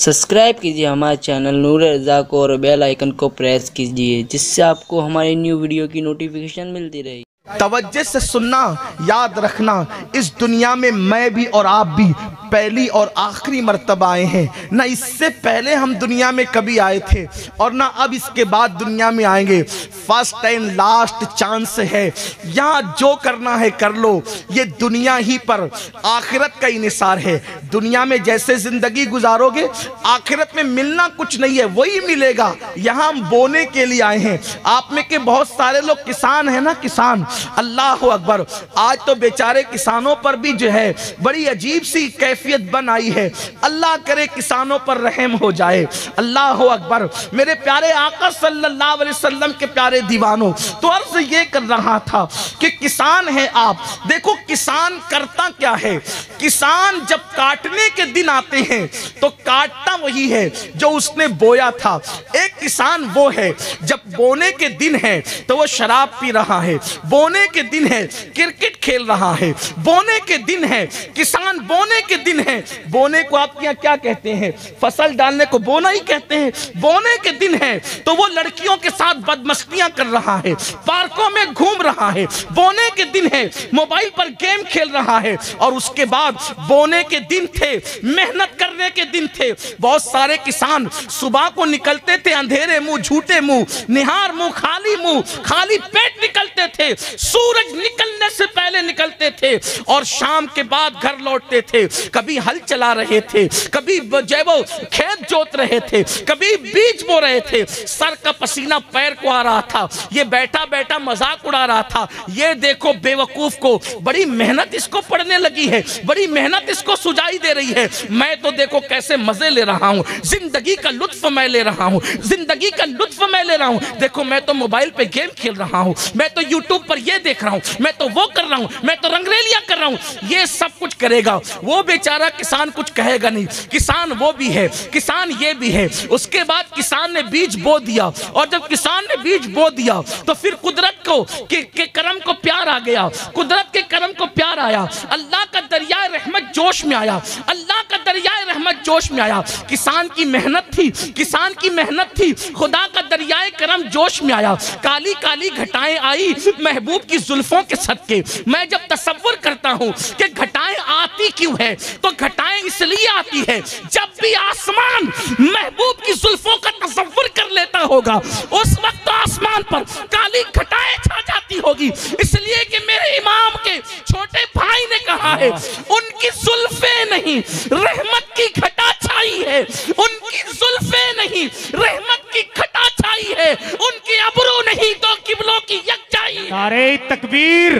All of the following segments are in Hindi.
सब्सक्राइब कीजिए हमारे चैनल नूर रज़ा को और बेल आइकन को प्रेस कीजिए, जिससे आपको हमारी न्यू वीडियो की नोटिफिकेशन मिलती रहे। तवज्जो से सुनना, याद रखना, इस दुनिया में मैं भी और आप भी पहली और आखिरी मर्तबा आए हैं। ना इससे पहले हम दुनिया में कभी आए थे और ना अब इसके बाद दुनिया में आएंगे। फर्स्ट एंड लास्ट चांस है, यहाँ जो करना है कर लो। ये दुनिया ही पर आखिरत का इन्हिसार है। दुनिया में जैसे जिंदगी गुजारोगे, आखिरत में मिलना कुछ नहीं है, वही मिलेगा। यहाँ हम बोने के लिए आए हैं। आप में के बहुत सारे लोग किसान हैं ना, किसान। अल्लाह अकबर, आज तो बेचारे किसानों पर भी जो है बड़ी अजीब सी कैफियत बन आई है। अल्लाह करे किसानों पर रहम हो जाए। अल्लाह अकबर। मेरे प्यारे आका सल्लल्लाहु अलैहि वसल्लम के प्यारे दीवानों, तो अर्ज ये कर रहा था कि किसान है आप। देखो किसान करता क्या है। किसान जब काटने के दिन आते हैं तो काटता वही है जो उसने बोया था। एक किसान वो है जब बोने के दिन है तो वो शराब पी रहा है, बोने के दिन है क्रिकेट खेल रहा है, बोने के दिन है किसान, बोने के दिन है। बोने को आपके यहाँ क्या कहते हैं? फसल डालने को बोना ही कहते हैं। बोने के दिन है तो वो लड़कियों के साथ बदमस्तियां कर रहा है, पार्कों में घूम रहा है। बोने के दिन है मोबाइल पर गेम खेल रहा है। और उसके बाद बोने के दिन थे, मेहनत करने के दिन थे। बहुत सारे किसान सुबह को निकलते थे अंधेरे मुंह, झूठे मुंह, निहार मुंह, खाली मुंह, खाली पेट निकलते थे। सूरज निकलने से पहले निकलते थे और शाम के बाद घर लौटते थे। कभी हल चला रहे थे, कभी जो वो खेत जोत रहे थे, कभी बीज बो रहे थे। सर का पसीना पैर को आ रहा था। ये बैठा बैठा मजाक उड़ा रहा था। ये देखो बेवकूफ को, बड़ी मेहनत इसको पड़ने लगी है, बड़ी मेहनत इसको सुझाई दे रही है। मैं तो देखो कैसे मजे ले रहा हूँ, जिंदगी का लुत्फ मैं ले रहा हूँ, जिंदगी का लुत्फ मैं ले रहा हूँ। देखो मैं तो मोबाइल पे गेम खेल रहा हूँ, मैं तो यूट्यूब पर ये देख रहा हूँ, मैं तो वो कर रहा हूँ, मैं तो रंगरेलियां कर रहा हूँ। ये सब कुछ करेगा वो बेचारा किसान, कुछ कहेगा नहीं। किसान वो भी है, किसान ये भी है। उसके बाद किसान ने बीज बो दिया और जब किसान ने बीज बो दिया तो फिर कुदरत को के करम को प्यार आ गया, कुदरत के करम को प्यार आया। अल्लाह का दरिया रहमत जोश में आया, अल्लाह का दरिया रहमत जोश में आया। किसान की मेहनत थी, किसान की मेहनत थी, खुदा का दरिया करम जोश में आया। काली काली घटाएं आई महबूब की जुल्फों के सदके। मैं जब तसव्वुर करता हूँ कि घटाएं आती क्यों है, तो घटाएं इसलिए आती है जब भी आसमान महबूब की जुल्फों का तसव्वुर कर लेता होगा, उस वक्त आसमान पर काली घटाएं छा जाती होगी। इसलिए कि मेरे इमाम के छोटे भाई ने कहा है, उनकी जुल्फे नहीं रहमत की घटा छाई है, उनकी जुल्फे नहीं रहमत की घटा छाई है, उनकी अबरू नहीं तो किबलों की यकजाई। नारे तकबीर।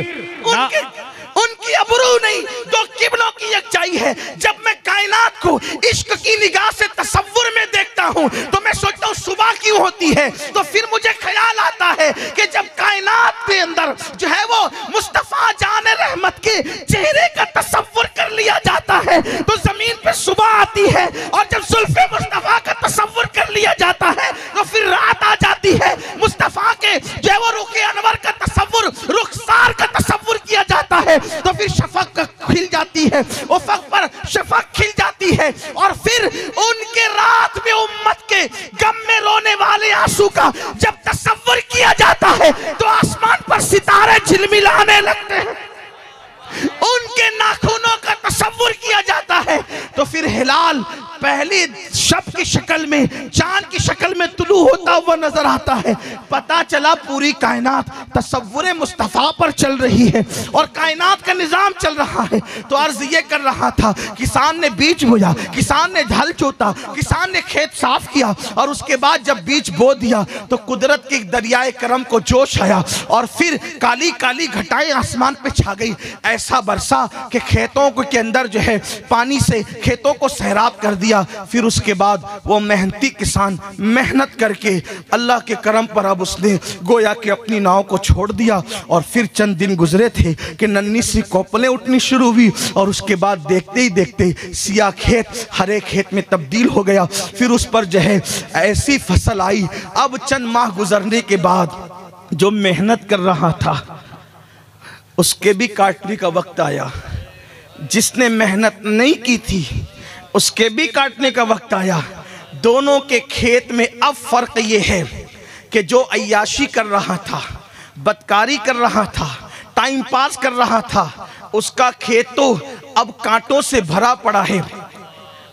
उनकी अबरू नहीं तो किबलों की यकजाई है। जब मैं कायनात को इश्क की निगाह से तसव्वुर में देखता हूँ तो मैं सोचता हूँ सुबह क्यों होती है, तो फिर मुझे ख्याल आता है कि जब कायनात के अंदर जो है वो मुस्तफा जान रहमत के चेहरे का तसव्वुर कर लिया जाता है तो जमीन पे सुबह आती है। और जब जुल्फे मुस्तफा का तसव्वुर कर लिया जाता है तो फिर रात आ जाती है। मुस्तफा के जो है वो रुखे अनवर का तसव्वुर, रुखसार का तसव्वुर किया जाता है तो फिर शफक खिल जाती है, उफक पर शफक खिल जाती है। और फिर उनके रात में उम्मत के गम में रोने वाले आंसू का जब तसव्वुर किया जाता है तो आसमान पर सितारे झिलमिलाने लगते हैं। उनके नाखूनों का तसव्वुर किया जाता है तो फिर हिलाल पहले शब की शक्ल में, चांद की शक्ल में तुलू होता हुआ नजर आता है। पता चला पूरी कायनात तसव्वुर मुस्तफा पर चल रही है और कायनात का निजाम चल रहा है। तो अर्ज ये कर रहा था, किसान ने बीज बोया, किसान ने हल जोता, किसान ने खेत साफ किया और उसके बाद जब बीज बो दिया तो कुदरत के दरियाए करम को जोश आया और फिर काली काली घटाएं आसमान पे छा गई। ऐसा बरसा कि खेतों के अंदर जो है पानी से खेतों को सैराब कर दिया। फिर उसके बाद वो मेहनती किसान मेहनत करके अल्लाह के करम पर अब उसने गोया कि अपनी नाव को छोड़ दिया। और फिर चंद दिन गुजरे थे कि नन्ही सी कोपलें उठनी शुरू हुई और उसके बाद देखते ही देखते सियाह खेत हरे खेत में तब्दील हो गया। फिर उस पर जो है ऐसी फसल आई। अब चंद माह गुजरने के बाद जो मेहनत कर रहा था उसके भी काटने का वक्त आया। जिसने मेहनत नहीं की थी उसके भी काटने का वक्त आया। दोनों के खेत में अब फर्क ये है कि जो अय्याशी कर रहा था, बदकारी कर रहा था, टाइम पास कर रहा था, उसका खेत तो अब कांटों से भरा पड़ा है,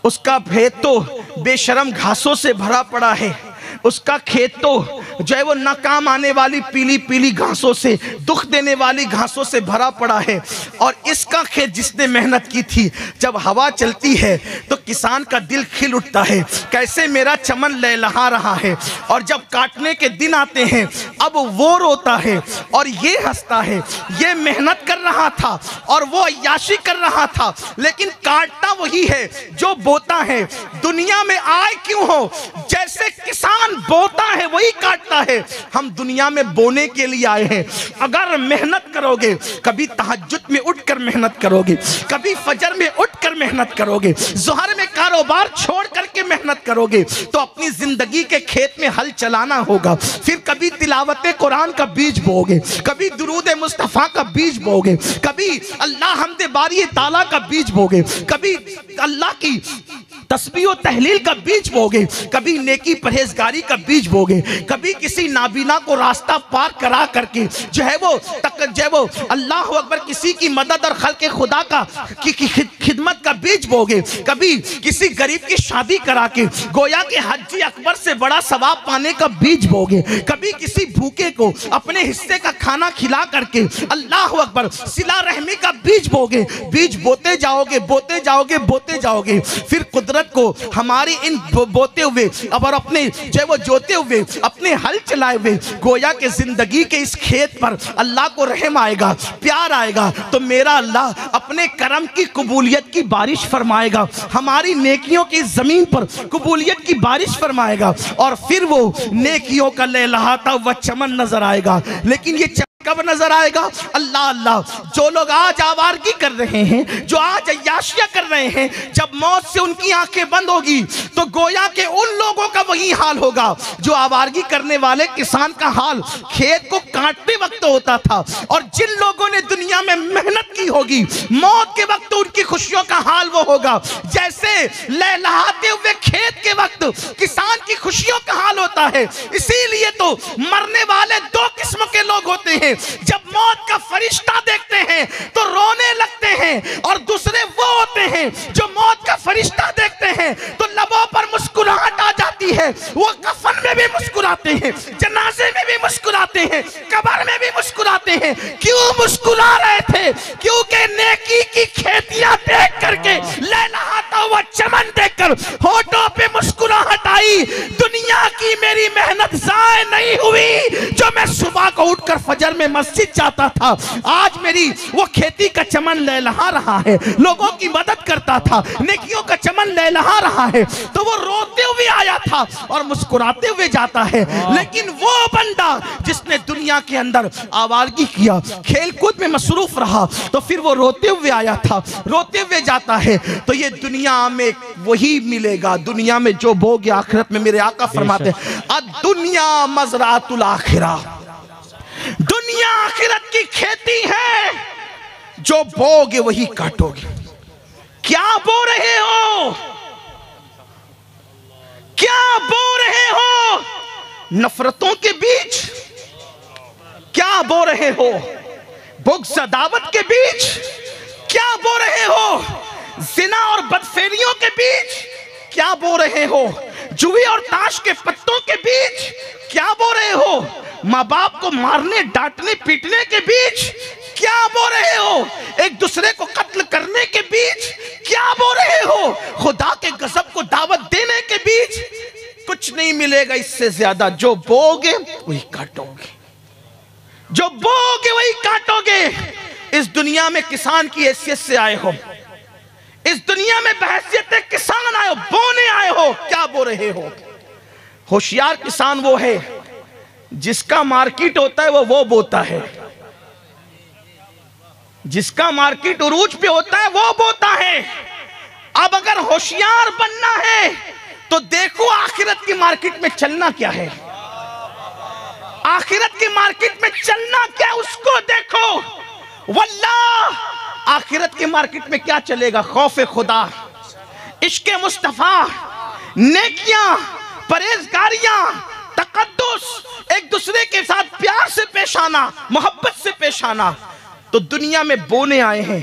उसका खेत तो बेशरम घासों से भरा पड़ा है, उसका खेत तो जो है वो न काम आने वाली पीली पीली घासों से, दुख देने वाली घासों से भरा पड़ा है। और इसका खेत जिसने मेहनत की थी, जब हवा चलती है तो किसान का दिल खिल उठता है, कैसे मेरा चमन लहलहा रहा है। और जब काटने के दिन आते हैं, अब वो रोता है और ये हंसता है। ये मेहनत कर रहा था और वो अय्याशी कर रहा था, लेकिन काटता वही है जो बोता है। दुनिया में आए क्यों हो, जैसे किसान बोता है वही काटता है। हम दुनिया में बोने के लिए आए हैं। अगर मेहनत करोगे, कभी तहज्जुद में उठकर मेहनत करोगे, कभी फजर में उठकर मेहनत करोगे, ज़ोहर में कारोबार छोड़ करके मेहनत करोगे, तो अपनी जिंदगी के खेत में हल चलाना होगा। फिर कभी तिलावत कुरान का बीज बोगे, कभी दुरूद मुस्तफ़ा का बीज बोगे, कभी अल्लाह हमदे बारी ताला का बीज बोगे, कभी अल्लाह की तस्बीह और तहलील का बीज बोगे, कभी नेकी परहेजगारी का बीज बोगे, कभी किसी नाबीना को रास्ता पार करा करके जो है वो अल्लाह अकबर किसी की मदद और खल्क़े खुदा का की खिदमत का बीज बोगे, कभी किसी गरीब की शादी करा के गोया के हज्जी अकबर से बड़ा सवाब पाने का बीज बोगे, कभी किसी भूखे को अपने हिस्से का खाना खिला करके अल्लाह अकबर सिला रहमी का बीज बोगे। बीज बोते जाओगे, बोते जाओगे, बोते जाओगे, फिर कुदरत को हमारी इन बोते हुए और अपने जो वो जोते हुए, अपने हल चलाए हुए गोया के जिंदगी के इस खेत पर अल्लाह को रहम आएगा, प्यार आएगा, तो मेरा अल्लाह अपने करम की कबूलियत की बारिश फरमाएगा, हमारी नेकियों की जमीन पर कबूलियत की बारिश फरमाएगा, और फिर वो नेकियों का लहलहाता हुआ चमन नजर आएगा। लेकिन ये कब नजर आएगा? अल्लाह अल्लाह। जो लोग आज आवारगी कर रहे हैं, जो आज अय्याशियां कर रहे हैं, जब मौत से उनकी आंखें बंद होगी तो गोया के उन लोगों का वही हाल होगा जो आवारगी करने वाले किसान का हाल खेत को काटते वक्त होता था। और जिन लोगों ने दुनिया में मेहनत की होगी, मौत के वक्त उनकी खुशियों का हाल वो होगा जैसे लहलहाते हुए खेत के वक्त किसान की खुशियों का हाल होता है। इसीलिए तो मरने वाले दो किस्म के लोग होते हैं, जब मौत का फरिश्ता देखते हैं तो रोने लगते हैं, और दूसरे वो होते हैं जो मौत का फरिश्ता देखते हैं तो लबों पर मुस्कुराहट आ जाती है, वो कफन में भी मुस्कुराते हैं, जनाजे में भी मुस्कुराते हैं, कब्र में भी मुस्कुराते हैं। क्यों मुस्कुरा रहे थे? क्योंकि नेकी की खेतियां देख करके, लहलहाता हुआ चमन देखकर होठों पे मुस्कुराहट आई। दुनिया की मेरी मेहनत जाए नहीं हुई, जो मैं सुबह को उठकर फजर में मस्जिद जाता था, आज मेरी वो खेती का चमन लहलहा रहा है, लोगों की मदद करता था, नेकियों का चमन लहलहा रहा है। तो वो रोते हुए आया था और मुस्कुराते हुए जाता है। लेकिन वो बंदा जिसने दुनिया के अंदर आवारगी किया, खेल कूद में मसरूफ रहा, तो फिर वो रोते हुए आया था, रोते हुए जाता है। तो ये दुनिया में वही मिलेगा, दुनिया में जो बोगे आखिरत में। मेरे आका फरमाते हैं अद-दुनिया मज़राअतुल आखिरा, दुनिया आखिरत की खेती है, जो बोगे वही काटोगे। क्या बो रहे हो? क्या बो रहे हो? नफरतों के बीच? क्या बो रहे हो? बुग़्ज़ अदावत के बीच? क्या बो रहे हो? ज़िना और बदफेलियों के बीच? क्या बो रहे हो? जुए और ताश के पत्तों के बीच? क्या बो रहे हो? माँ बाप को मारने डांटने पीटने के बीच? क्या बो रहे हो? एक दूसरे को कत्ल करने के बीच? क्या बो रहे हो? खुदा के गज़ब को दावत देने के बीच? कुछ नहीं मिलेगा इससे ज्यादा। जो बोगे वही काटोगे, जो बोगे वही काटोगे। इस दुनिया में किसान की हैसियत से आए हो, इस दुनिया में बहैसियत किसान आए हो, बोने आए हो। क्या बो रहे हो? होशियार किसान वो है जिसका मार्केट होता है वो बोता है, जिसका मार्केट उरूज पे होता है वो बोता है। अब अगर होशियार बनना है तो देखो आखिरत की मार्केट में चलना क्या है, आखिरत की मार्केट में चलना क्या, उसको देखो। वल्लाह आखिरत की मार्केट में क्या चलेगा? खौफ खुदा, इश्क़े मुस्तफ़ा, नेकियां, परहेज़गारियां, तक़द्दुस, एक दूसरे के साथ प्यार से पेश आना, मोहब्बत से पेश आना। तो दुनिया में बोने आए हैं,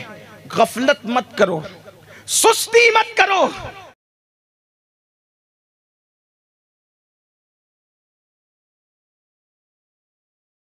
गफलत मत करो, सुस्ती मत करो,